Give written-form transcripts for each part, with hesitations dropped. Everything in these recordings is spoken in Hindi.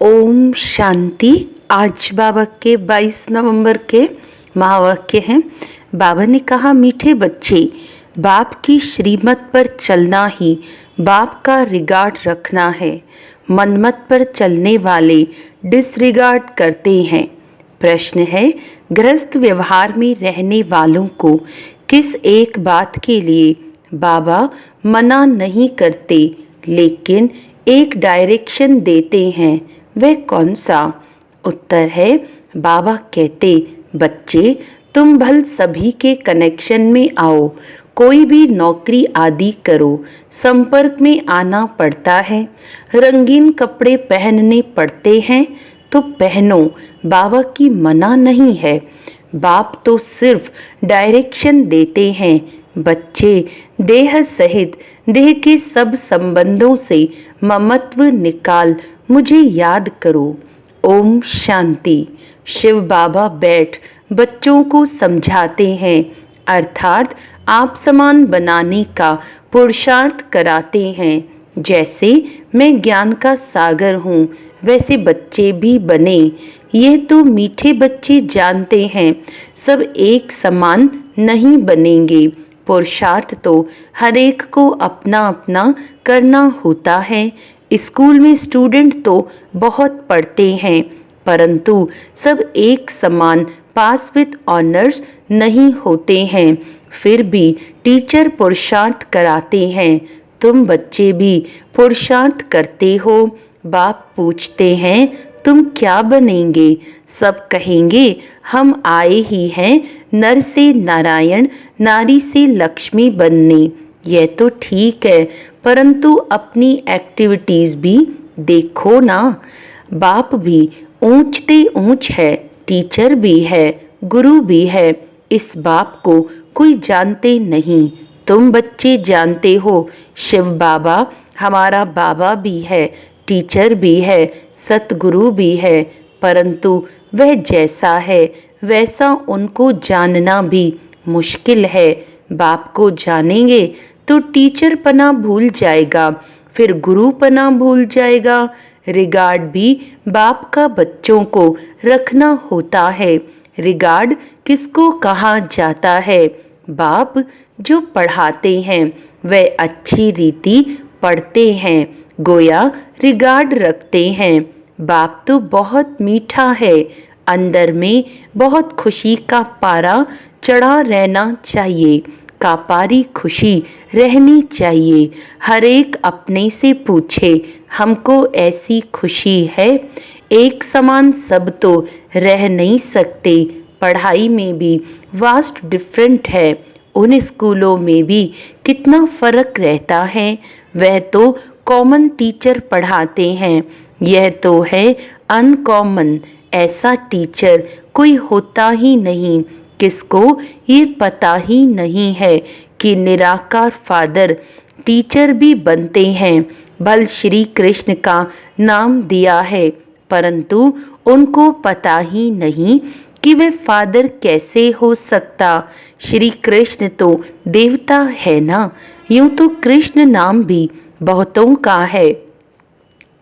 ओम शांति। आज बाबा के 22 नवंबर के महावाक्य हैं। बाबा ने कहा, मीठे बच्चे, बाप की श्रीमत पर चलना ही बाप का रिगार्ड रखना है। मनमत पर चलने वाले डिसरिगार्ड करते हैं। प्रश्न है, गृहस्थ व्यवहार में रहने वालों को किस एक बात के लिए बाबा मना नहीं करते लेकिन एक डायरेक्शन देते हैं, वह कौन सा? उत्तर है, बाबा कहते, बच्चे तुम भल सभी के कनेक्शन में आओ, कोई भी नौकरी आदि करो, संपर्क में आना पड़ता है, रंगीन कपड़े पहनने पड़ते हैं तो पहनो, बाबा की मना नहीं है। बाप तो सिर्फ डायरेक्शन देते हैं। बच्चे, देह सहित देह के सब संबंधों से ममत्व निकाल मुझे याद करो। ओम शांति। शिव बाबा बैठ बच्चों को समझाते हैं, अर्थात आप समान बनाने का पुरुषार्थ कराते हैं। जैसे मैं ज्ञान का सागर हूँ, वैसे बच्चे भी बने। ये तो मीठे बच्चे जानते हैं, सब एक समान नहीं बनेंगे। पुरुषार्थ तो हर एक को अपना अपना करना होता है। स्कूल में स्टूडेंट तो बहुत पढ़ते हैं, परंतु सब एक समान पास विद ऑनर्स नहीं होते हैं। फिर भी टीचर पुरुषार्थ कराते हैं। तुम बच्चे भी पुरुषार्थ करते हो। बाप पूछते हैं, तुम क्या बनेंगे? सब कहेंगे, हम आए ही हैं नर से नारायण, नारी से लक्ष्मी बनने। यह तो ठीक है, परंतु अपनी एक्टिविटीज़ भी देखो ना। बाप भी ऊंचते ऊंच है, टीचर भी है, गुरु भी है। इस बाप को कोई जानते नहीं, तुम बच्चे जानते हो। शिव बाबा हमारा बाबा भी है, टीचर भी है, सतगुरु भी है, परंतु वह जैसा है वैसा उनको जानना भी मुश्किल है। बाप को जानेंगे तो टीचर पना भूल जाएगा, फिर गुरु पना भूल जाएगा। रिगार्ड भी बाप का बच्चों को रखना होता है। रिगार्ड किसको कहा जाता है? बाप जो पढ़ाते हैं वह अच्छी रीति पढ़ते हैं, गोया रिगार्ड रखते हैं। बाप तो बहुत मीठा है, अंदर में बहुत खुशी का पारा चढ़ा रहना चाहिए। कापारी खुशी रहनी चाहिए। हर एक अपने से पूछे, हमको ऐसी खुशी है? एक समान सब तो रह नहीं सकते। पढ़ाई में भी वास्ट डिफरेंट है। उन स्कूलों में भी कितना फ़र्क रहता है। वह तो कॉमन टीचर पढ़ाते हैं, यह तो है अनकॉमन। ऐसा टीचर कोई होता ही नहीं। किसको ये पता ही नहीं है कि निराकार फादर टीचर भी बनते हैं। भल श्री कृष्ण का नाम दिया है, परंतु उनको पता ही नहीं कि वे फादर कैसे हो सकता। श्री कृष्ण तो देवता है ना। यूं तो कृष्ण नाम भी बहुतों का है,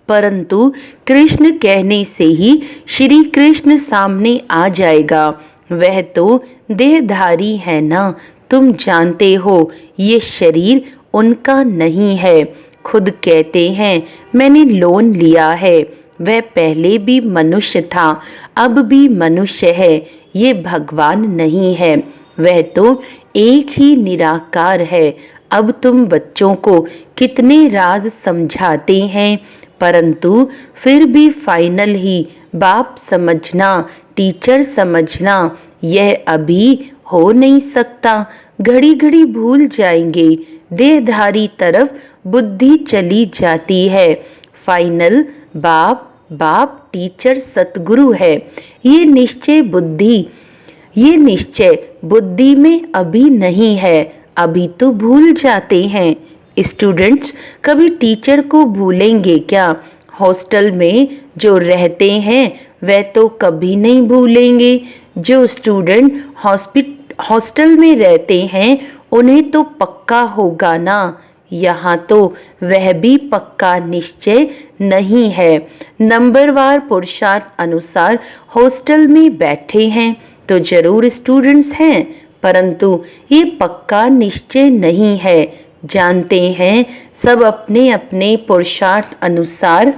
परंतु कृष्ण कहने से ही श्री कृष्ण सामने आ जाएगा। वह तो देहधारी है ना। तुम जानते हो ये शरीर उनका नहीं है। खुद कहते हैं, मैंने लोन लिया है। वह पहले भी मनुष्य था, अब भी मनुष्य है। ये भगवान नहीं है, वह तो एक ही निराकार है। अब तुम बच्चों को कितने राज समझाते हैं, परंतु फिर भी फाइनल ही बाप समझना, टीचर समझना, यह अभी हो नहीं सकता। घड़ी घड़ी भूल जाएंगे। देहधारी तरफ बुद्धि चली जाती है। फाइनल बाप बाप टीचर सतगुरु है। ये निश्चय बुद्धि में अभी नहीं है। अभी तो भूल जाते हैं। स्टूडेंट्स कभी टीचर को भूलेंगे क्या? हॉस्टल में जो रहते हैं वह तो कभी नहीं भूलेंगे। जो स्टूडेंट हॉस्टल में रहते हैं उन्हें तो पक्का होगा ना। यहाँ तो वह भी पक्का निश्चय नहीं है। नंबरवार पुरुषार्थ अनुसार हॉस्टल में बैठे हैं तो जरूर स्टूडेंट्स हैं, परंतु ये पक्का निश्चय नहीं है। जानते हैं सब अपने अपने पुरुषार्थ अनुसार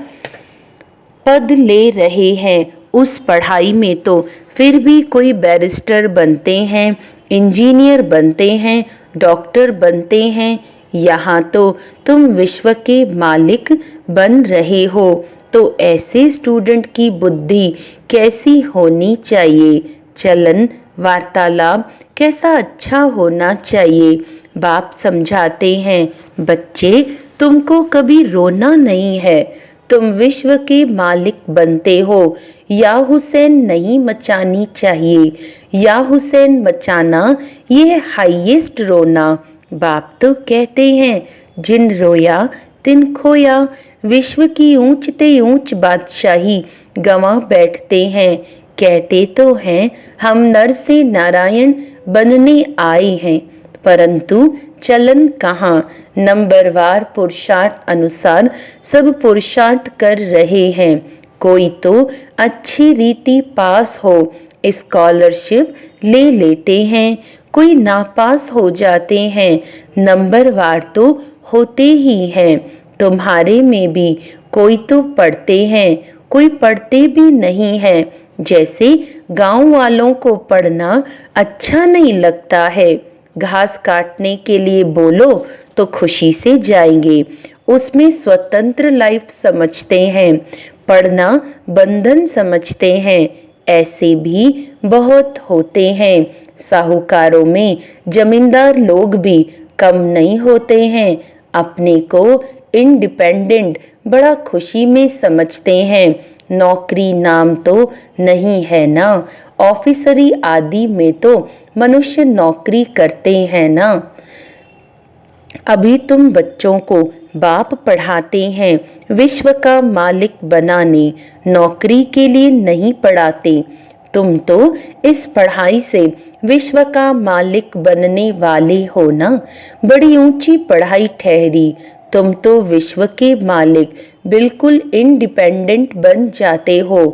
पद ले रहे हैं। उस पढ़ाई में तो फिर भी कोई बैरिस्टर बनते हैं, इंजीनियर बनते हैं, डॉक्टर बनते हैं। यहाँ तो तुम विश्व के मालिक बन रहे हो, तो ऐसे स्टूडेंट की बुद्धि कैसी होनी चाहिए, चलन वार्तालाप कैसा अच्छा होना चाहिए। बाप समझाते हैं, बच्चे तुमको कभी रोना नहीं है, तुम विश्व के मालिक बनते हो। या हुसैन नहीं मचानी चाहिए, या हुसैन मचाना ये हाईएस्ट रोना। बाप तो कहते हैं, जिन रोया तिन खोया। विश्व की ऊंच ते ऊंच बादशाही गंवा बैठते हैं। कहते तो हैं हम नर से नारायण बनने आए हैं, परंतु चलन कहाँ। नंबरवार पुरुषार्थ अनुसार सब पुरुषार्थ कर रहे हैं। कोई तो अच्छी रीति पास हो स्कॉलरशिप ले लेते हैं, कोई नापास हो जाते हैं। नंबरवार तो होते ही हैं। तुम्हारे में भी कोई तो पढ़ते हैं, कोई पढ़ते भी नहीं है। जैसे गांव वालों को पढ़ना अच्छा नहीं लगता है, घास काटने के लिए बोलो तो खुशी से जाएंगे, उसमें स्वतंत्र लाइफ समझते हैं, पढ़ना बंधन समझते हैं। ऐसे भी बहुत होते हैं। साहूकारों में जमींदार लोग भी कम नहीं होते हैं। अपने को इंडिपेंडेंट बड़ा खुशी में समझते हैं। नौकरी नाम तो नहीं है ना, ऑफिसरी आदि में तो मनुष्य नौकरी करते हैं ना। अभी तुम बच्चों को बाप पढ़ाते हैं विश्व का मालिक बनाने, नौकरी के लिए नहीं पढ़ाते। तुम तो इस पढ़ाई से विश्व का मालिक बनने वाले हो ना। बड़ी ऊंची पढ़ाई ठहरी। तुम तो विश्व के मालिक बिल्कुल इंडिपेंडेंट बन जाते हो।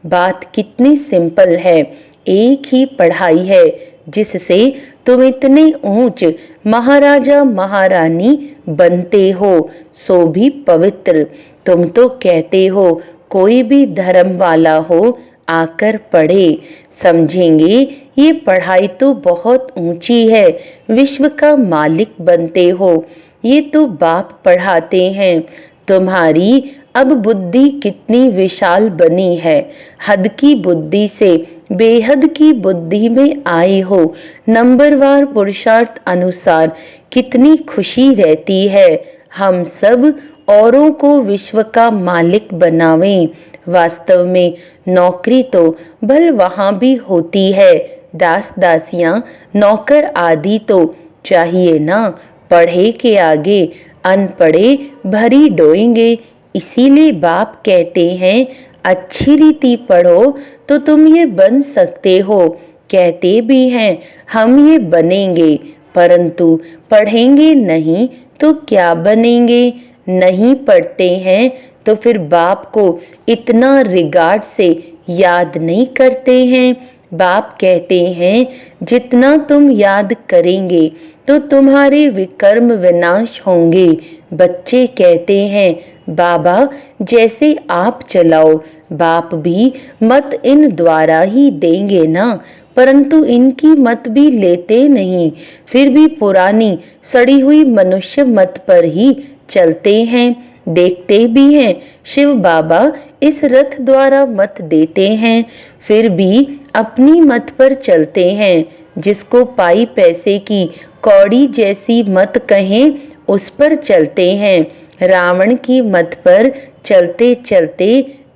बात कितनी सिंपल है। एक ही पढ़ाई है जिससे तुम इतने ऊंच महाराजा महारानी बनते हो, सो भी पवित्र। तुम तो कहते हो कोई भी धर्म वाला हो आकर पढ़े, समझेंगे ये पढ़ाई तो बहुत ऊंची है, विश्व का मालिक बनते हो। ये तो बाप पढ़ाते हैं। तुम्हारी अब बुद्धि कितनी विशाल बनी है, हद की बुद्धि से बेहद की बुद्धि में आए हो। नंबरवार पुरुषार्थ अनुसार कितनी खुशी रहती है। हम सब औरों को विश्व का मालिक बनावें। वास्तव में नौकरी तो भल वहाँ भी होती है, दास दासियां नौकर आदि तो चाहिए ना। पढ़े के आगे अनपढ़े भरी डोएंगे। इसीलिए बाप कहते हैं अच्छी रीति पढ़ो तो तुम ये बन सकते हो। कहते भी हैं हम ये बनेंगे, परंतु पढ़ेंगे नहीं तो क्या बनेंगे। नहीं पढ़ते हैं तो फिर बाप को इतना रिगार्ड से याद नहीं करते हैं। बाप कहते हैं जितना तुम याद करेंगे तो तुम्हारे विकर्म विनाश होंगे। बच्चे कहते हैं बाबा जैसे आप चलाओ। बाप भी मत इन द्वारा ही देंगे ना, परंतु इनकी मत भी लेते नहीं। फिर भी पुरानी सड़ी हुई मनुष्य मत पर ही चलते हैं। देखते भी हैं शिव बाबा इस रथ द्वारा मत देते हैं, फिर भी अपनी मत पर चलते हैं। जिसको पाई पैसे की कौड़ी जैसी मत कहें उस पर चलते हैं। रावण की मत पर चलते चलते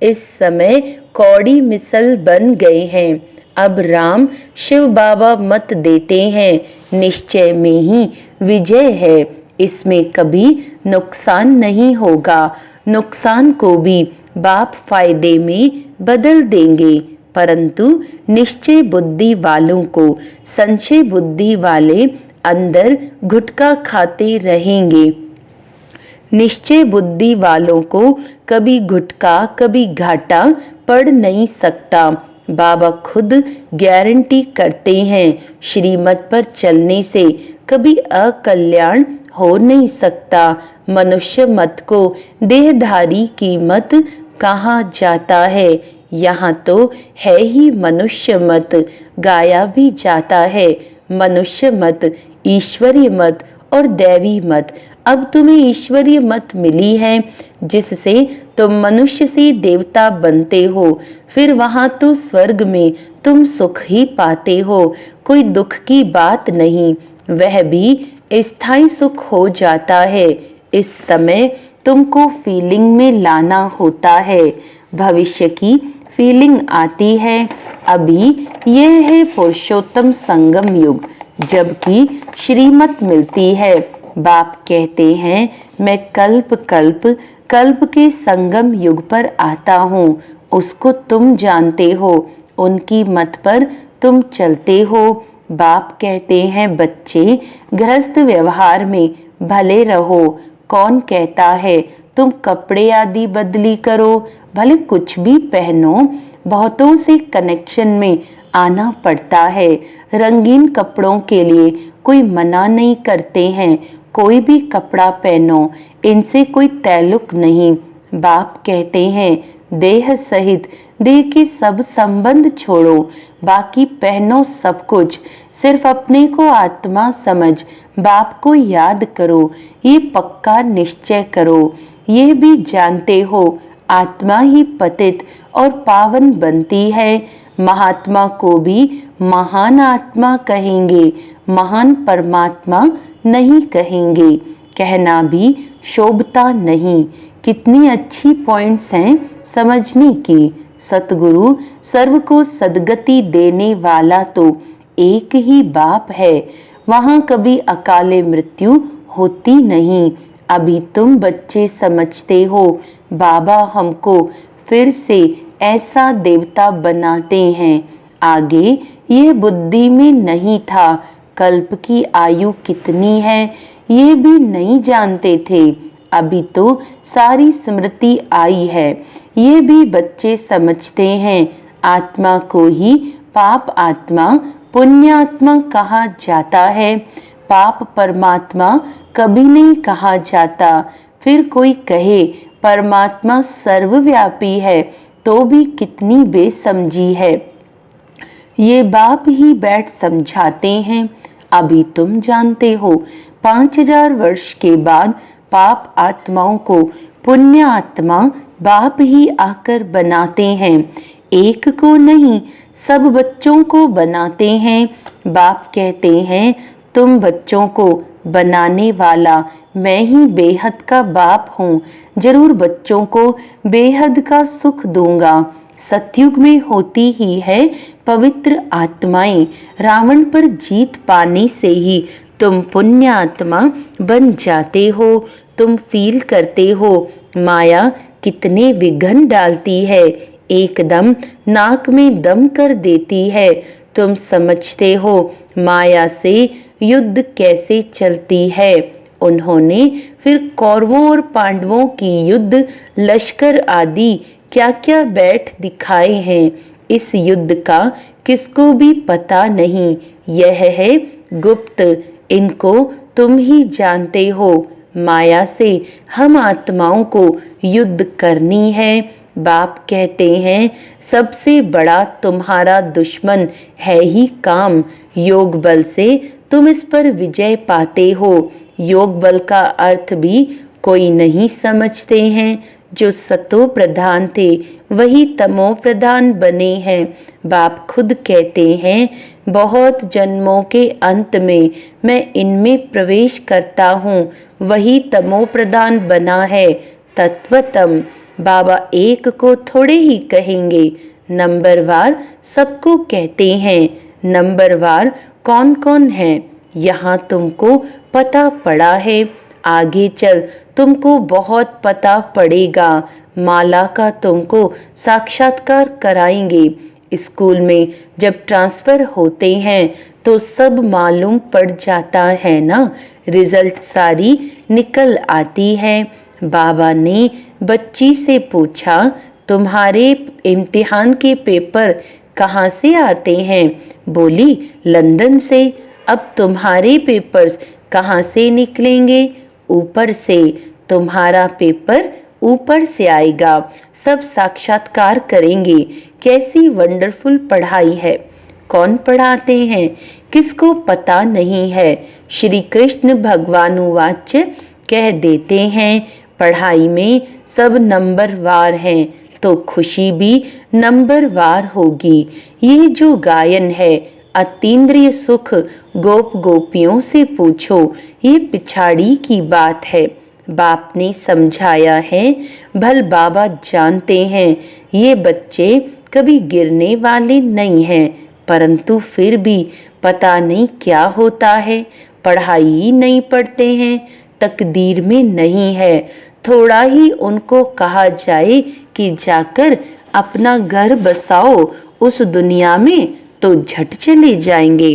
इस समय कौड़ी मिसल बन गए हैं। अब राम शिव बाबा मत देते हैं। निश्चय में ही विजय है, इसमें कभी नुकसान नहीं होगा। नुकसान को भी बाप फायदे में बदल देंगे, परंतु निश्चय बुद्धि वालों को संशय बुद्धि वाले अंदर गुटखा खाते रहेंगे। निश्चय बुद्धि वालों को कभी गुटका कभी घाटा पड़ नहीं सकता। बाबा खुद गारंटी करते हैं, श्रीमत पर चलने से कभी अकल्याण हो नहीं सकता। मनुष्य मत को देहधारी की मत कहा जाता है, यहाँ तो है ही मनुष्य मत, गाया भी जाता है। मनुष्य मत, ईश्वरीय मत और दैवी मत। अब तुम्हें ईश्वरीय मत मिली है, जिससे तुम मनुष्य से देवता बनते हो, फिर वहां तो स्वर्ग में तुम सुख ही पाते हो, कोई दुख की बात नहीं, वह भी स्थायी सुख हो जाता है। इस समय तुमको फीलिंग में लाना होता है, भविष्य की फीलिंग आती है। अभी यह है पुरुषोत्तम संगम युग, जबकि श्रीमत मिलती है। बाप कहते हैं, मैं कल्प कल्प कल्प के संगम युग पर आता हूँ, उसको तुम जानते हो, उनकी मत पर तुम चलते हो। बाप कहते हैं, बच्चे गृहस्थ व्यवहार में भले रहो। कौन कहता है तुम कपड़े आदि बदली करो, भले कुछ भी पहनो, बहुतों से कनेक्शन में आना पड़ता है। रंगीन कपड़ों के लिए कोई मना नहीं करते हैं, कोई भी कपड़ा पहनो, इनसे कोई ताल्लुक नहीं। बाप कहते हैं, देह सहित देह के सब संबंध छोड़ो, बाकी पहनो सब कुछ, सिर्फ अपने को आत्मा समझ बाप को याद करो, ये पक्का निश्चय करो। ये भी जानते हो आत्मा ही पतित और पावन बनती है। महात्मा को भी महान आत्मा कहेंगे, महान परमात्मा नहीं कहेंगे, कहना भी शोभता नहीं। कितनी अच्छी पॉइंट्स हैं समझने की। सतगुरु सर्व को सद्गति देने वाला तो एक ही बाप है, वहाँ कभी अकाले मृत्यु होती नहीं। अभी तुम बच्चे समझते हो बाबा हमको फिर से ऐसा देवता बनाते हैं, आगे ये बुद्धि में नहीं था। कल्प की आयु कितनी है ये भी नहीं जानते थे, अभी तो सारी स्मृति आई है, ये भी बच्चे समझते हैं। आत्मा को ही पाप आत्मा पुण्य आत्मा कहा जाता है, पाप परमात्मा कभी नहीं कहा जाता। फिर कोई कहे परमात्मा सर्वव्यापी है तो भी कितनी बेसमझी है, ये बाप ही बैठ समझाते हैं। अभी तुम जानते हो 5000 वर्ष के बाद पाप आत्माओं को पुण्य आत्मा बाप ही आकर बनाते हैं, एक को नहीं सब बच्चों को बनाते हैं। बाप कहते हैं, तुम बच्चों को बनाने वाला मैं ही बेहद का बाप हूँ, जरूर बच्चों को बेहद का सुख दूंगा। सतयुग में होती ही है पवित्र आत्माएं, रावण पर जीत पाने से ही तुम पुण्य आत्मा बन जाते हो। तुम फील करते हो माया कितने विघ्न डालती है, एकदम नाक में दम कर देती है। तुम समझते हो माया से युद्ध कैसे चलती है। उन्होंने फिर कौरवों और पांडवों की युद्ध लश्कर आदि क्या क्या बैठ दिखाए हैं, इस युद्ध का किसको भी पता नहीं, यह है गुप्त, इनको तुम ही जानते हो। माया से हम आत्माओं को युद्ध करनी है। बाप कहते हैं, सबसे बड़ा तुम्हारा दुश्मन है ही काम, योग बल से तुम इस पर विजय पाते हो। योग बल का अर्थ भी कोई नहीं समझते हैं, जो सतो प्रधान थे वही तमो प्रधान बने हैं। बाप खुद कहते हैं, बहुत जन्मों के अंत में मैं इनमें प्रवेश करता हूँ, वही तमो प्रधान बना है। तत्वतम बाबा एक को थोड़े ही कहेंगे, नंबरवार सबको कहते हैं। नंबरवार कौन कौन है यहाँ तुमको पता पड़ा है, आगे चल तुमको बहुत पता पड़ेगा। माला का तुमको साक्षात्कार कराएंगे। स्कूल में जब ट्रांसफ़र होते हैं तो सब मालूम पड़ जाता है ना, रिजल्ट सारी निकल आती है। बाबा ने बच्ची से पूछा, तुम्हारे इम्तिहान के पेपर कहाँ से आते हैं? बोली, लंदन से। अब तुम्हारे पेपर्स कहाँ से निकलेंगे? ऊपर से। तुम्हारा पेपर ऊपर से आएगा। सब साक्षात्कार करेंगे। कैसी वंडरफुल पढ़ाई है। कौन पढ़ाते हैं किसको पता नहीं है। श्री कृष्ण भगवानुवाच कह देते हैं, पढ़ाई में सब नंबरवार हैं तो खुशी भी नंबरवार होगी। ये जो गायन है अतीन्द्रिय सुख गोप गोपियों से पूछो, ये पिछाड़ी की बात है। बाप ने समझाया है, भल बाबा जानते हैं ये बच्चे कभी गिरने वाले नहीं हैं, परंतु फिर भी पता नहीं क्या होता है, पढ़ाई ही नहीं पढ़ते हैं, तकदीर में नहीं है। थोड़ा ही उनको कहा जाए कि जाकर अपना घर बसाओ उस दुनिया में, तो झट चले जाएंगे।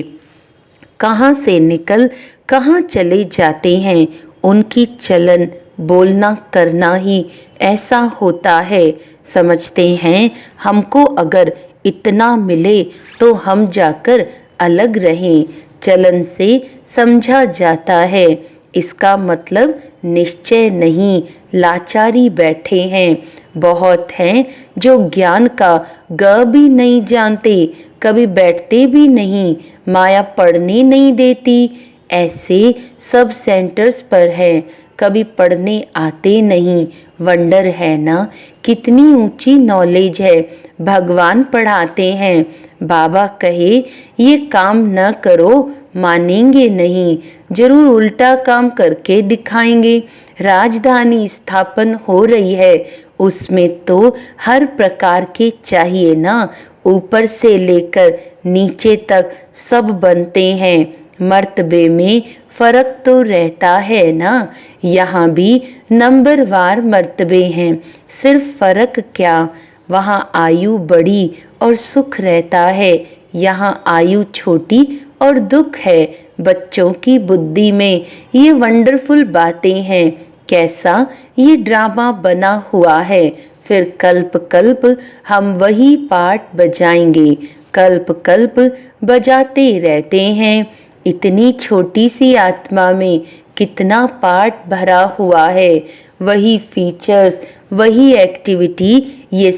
कहाँ से निकल कहाँ चले जाते हैं। उनकी चलन बोलना करना ही ऐसा होता है। समझते हैं हमको अगर इतना मिले तो हम जाकर अलग रहें। चलन से समझा जाता है, इसका मतलब निश्चय नहीं, लाचारी बैठे हैं। बहुत हैं जो ज्ञान का ग भी नहीं जानते, कभी बैठते भी नहीं, माया पढ़ने नहीं देती। ऐसे सब सेंटर्स पर हैं, कभी पढ़ने आते नहीं। वंडर है ना, कितनी ऊंची नॉलेज है। भगवान पढ़ाते हैं। बाबा कहे ये काम न करो, मानेंगे नहीं, जरूर उल्टा काम करके दिखाएंगे। राजधानी स्थापन हो रही है, उसमें तो हर प्रकार के चाहिए ना, ऊपर से लेकर नीचे तक सब बनते हैं। मर्तबे में फर्क तो रहता है ना, यहाँ भी नंबरवार मर्तबे हैं। सिर्फ फर्क क्या, वहाँ आयु बड़ी और सुख रहता है, यहाँ आयु छोटी और दुख है। बच्चों की बुद्धि में ये वंडरफुल बातें हैं। कैसा ये ड्रामा बना हुआ है। फिर कल्प कल्प हम वही पाठ बजाएंगे, कल्प कल्प बजाते रहते हैं। इतनी छोटी सी आत्मा में कितना पाठ भरा हुआ है। वही फीचर्स, वही एक्टिविटी, ये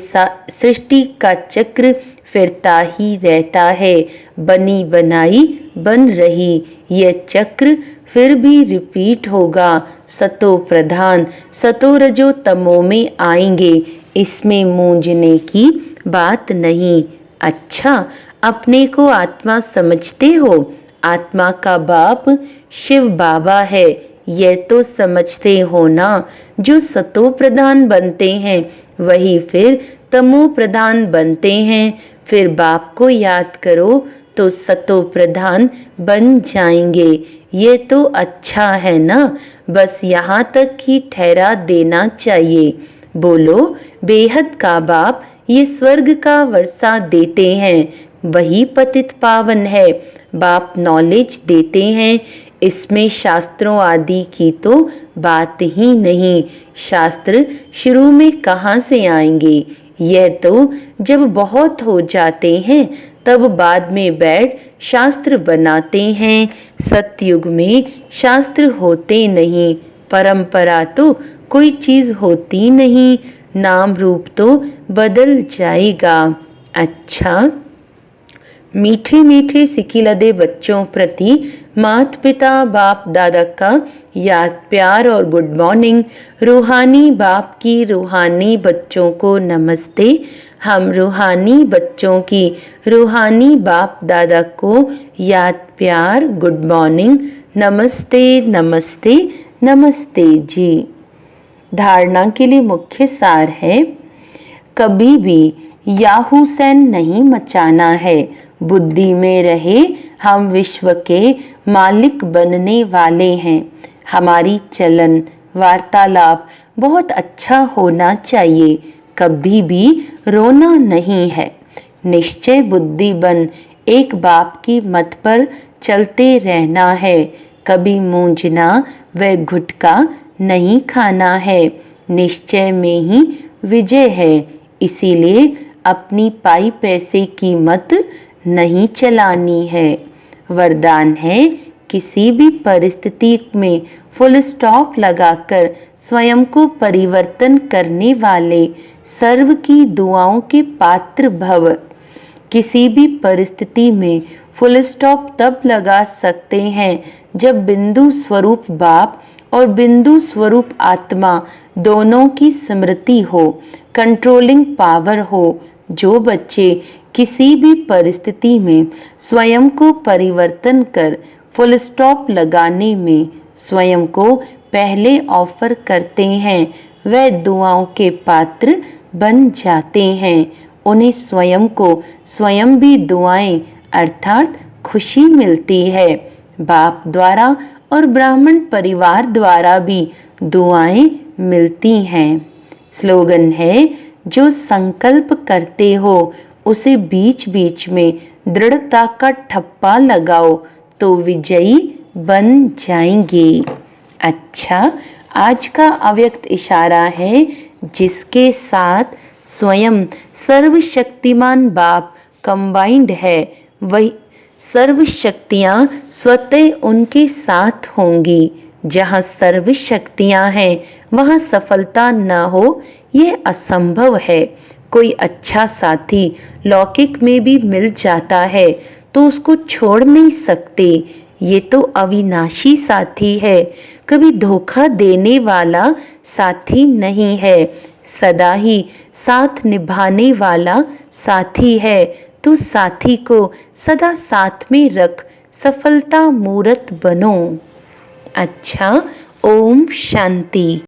सृष्टि का चक्र फिरता ही रहता है। बनी बनाई बन रही ये चक्र फिर भी रिपीट होगा। सतो प्रधान सतो रजो तमो में आएंगे, इसमें मूंझने की बात नहीं। अच्छा, अपने को आत्मा समझते हो? आत्मा का बाप शिव बाबा है, यह तो समझते हो ना। जो सतो प्रधान बनते हैं वही फिर तमो प्रधान बनते हैं। फिर बाप को याद करो तो सतो प्रधान बन जाएंगे। ये तो अच्छा है ना, बस यहाँ तक ही ठहरा देना चाहिए। बोलो, बेहद का बाप ये स्वर्ग का वर्षा देते हैं, वही पतित पावन है। बाप नॉलेज देते हैं, इसमें शास्त्रों आदि की तो बात ही नहीं। शास्त्र शुरू में कहाँ से आएंगे? यह तो जब बहुत हो जाते हैं तब बाद में बैठ शास्त्र बनाते हैं। सतयुग में शास्त्र होते नहीं, परंपरा तो कोई चीज़ होती नहीं, नाम रूप तो बदल जाएगा। अच्छा, मीठे मीठे सिखिलदे बच्चों प्रति माता पिता बाप दादा का याद प्यार और गुड मॉर्निंग। रूहानी बाप की रूहानी बच्चों को नमस्ते। हम रूहानी बच्चों की रूहानी बाप दादा को याद प्यार गुड मॉर्निंग, नमस्ते नमस्ते नमस्ते जी। धारणा के लिए मुख्य सार है, कभी भी याहुसैन नहीं मचाना है। बुद्धि में रहे हम विश्व के मालिक बनने वाले हैं। हमारी चलन वार्तालाप बहुत अच्छा होना चाहिए, कभी भी रोना नहीं है। निश्चय बुद्धि बन एक बाप की मत पर चलते रहना है, कभी मूंझना व गुटका नहीं खाना है, निश्चय में ही विजय है, इसीलिए अपनी पाई पैसे की मत नहीं चलानी है। वरदान है, किसी भी परिस्थिति में फुल स्टॉप लगाकर स्वयं को परिवर्तन करने वाले सर्व की दुआओं के पात्र भव। किसी भी परिस्थिति में फुल स्टॉप तब लगा सकते हैं जब बिंदु स्वरूप बाप और बिंदु स्वरूप आत्मा दोनों की स्मृति हो, कंट्रोलिंग पावर हो। जो बच्चे किसी भी परिस्थिति में स्वयं को परिवर्तन कर फुल स्टॉप लगाने में स्वयं को पहले ऑफर करते हैं, वह दुआओं के पात्र बन जाते हैं। उन्हें स्वयं को स्वयं भी दुआएं अर्थात खुशी मिलती है। बाप द्वारा और ब्राह्मण परिवार द्वारा भी दुआएं मिलती हैं। स्लोगन है, जो संकल्प करते हो उसे बीच बीच में दृढ़ता का ठप्पा लगाओ तो विजयी बन जाएंगे। अच्छा, आज का अव्यक्त इशारा है, जिसके साथ स्वयं सर्वशक्तिमान बाप कंबाइंड है, वही सर्व शक्तियाँ स्वतः उनके साथ होंगी। जहाँ सर्व शक्तियाँ हैं वहाँ सफलता न हो, यह असंभव है। कोई अच्छा साथी लौकिक में भी मिल जाता है तो उसको छोड़ नहीं सकते। ये तो अविनाशी साथी है, कभी धोखा देने वाला साथी नहीं है, सदा ही साथ निभाने वाला साथी है। तो साथी को सदा साथ में रख सफलता मूर्त बनो। अच्छा, ओम शांति।